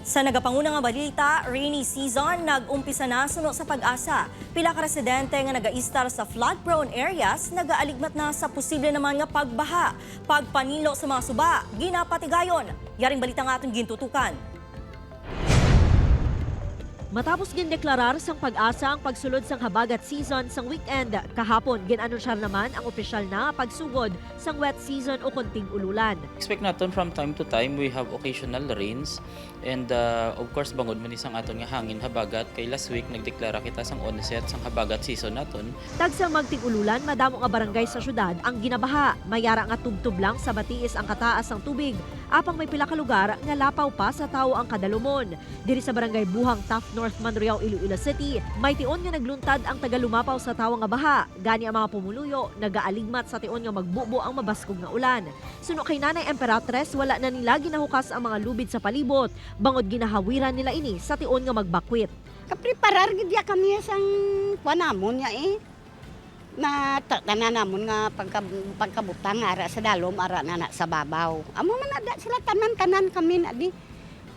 Sa nagapangunang nga balita, rainy season nag-umpisa na suno sa Pag-asa. Pila ka residente nga nagaistar sa flood-prone areas nagaaligmat na sa posible naman nga pagbaha. Pagpanilo sa mga suba, ginapatigayon. Yaring balita nga atong gintutukan. Matapos gindeklarar sang Pag-asa ang pagsulod sang habagat season sang weekend, kahapon ginanunsar naman ang opisyal na pagsugod sang wet season o konting ululan. Expect naton from time to time we have occasional rains and of course bangod man isang aton nga hangin habagat kay last week nagdeklara kita sang onset sang habagat season naton. Tagsang magting ululan, madamo nga barangay sa syudad ang ginabaha. Mayara nga tubtub lang sa batiis ang kataas ng tubig. Apang may pila ka lugar nga lapaw pa sa tawo ang kadalumon. Diri sa barangay Buhang, Taft North, Manriao, Iloilo City, may tion nga nagluntad ang tagalumapaw sa tawo nga baha. Gani ang mga pumuluyo, nagaaligmat sa tion nga magbubo ang mabaskog nga ulan. Suno kay Nanay Emperatres, wala na nila ginahukas ang mga lubid sa palibot. Bangod ginahawiran nila ini sa tion nga magbakwit. Kapreparar gid ya kami sang panamon ya na tananamon nga pagkabutang ara sa dalom ara na sa babaw. Amo man na sila tanan-tanan kami na di.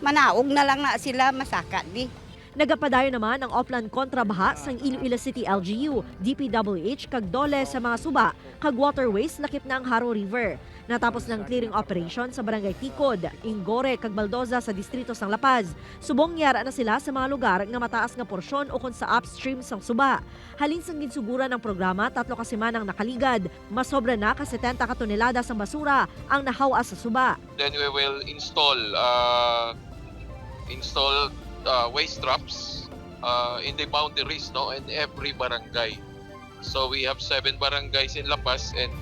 Manaog na lang na sila masaka di. Nagapadayo naman ang offline kontrabaha sang Iloilo City LGU, DPWH kag dole sa mga suba, kag waterways lakip na ang Haro River. Natapos ng clearing operation sa barangay Tikod, Ingore kag Baldoza sa distrito sang La Paz. Subong yara na sila sa mga lugar nga mataas nga porsyon o kon sa upstream sang suba. Halin sang ginsugura ng programa, 3 ka semanang nakaligad. Masobra na ka 70 ka tonelada sang basura ang nahawa sa suba. Then we will install waste traps in the boundaries, no, in every barangay. So we have 7 barangays in La Paz and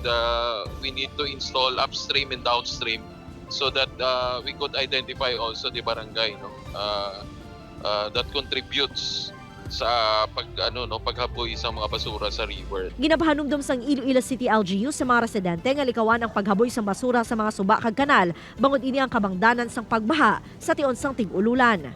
we need to install upstream and downstream so that we could identify also the barangay, no, that contributes sa paghaboy sa mga basura sa river. Ginabahanumdum sang Iloilo City LGU sa mga residente nga likawan ang paghaboy sang basura sa mga suba kag kanal, bangod ini ang kabangdanan sang pagbaha sa tion sang tig-ululan.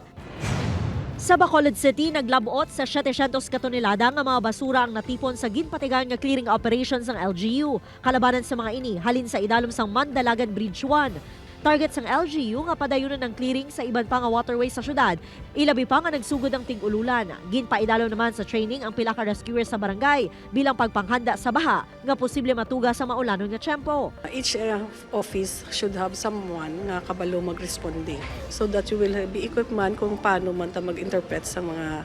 Sa Bacolod City, naglabot sa 700 ka tonelada nga mga basura ang natipon sa ginpatigan nga clearing operations ng LGU. Kalabanan sa mga ini, halin sa idalom sang Mandalagan Bridge 1. Target sang LGU nga padayunan ng clearing sa iban pa nga waterway sa syudad. Ilabi pa nga nagsugod ang tig-ululan. Ginpaidalom naman sa training ang pila ka rescuers sa barangay bilang pagpanghanda sa baha nga posible matuga sa maulanon nga tiyempo. Each office should have someone nga kabalo magresponde so that you will be equipped man kung paano man ta mag-interpret sa mga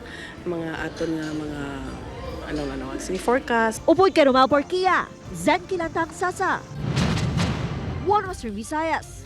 aton nga mga forecast. Upoy kay Romel Porquia, Zen Kilantang Sasa, One Western Visayas.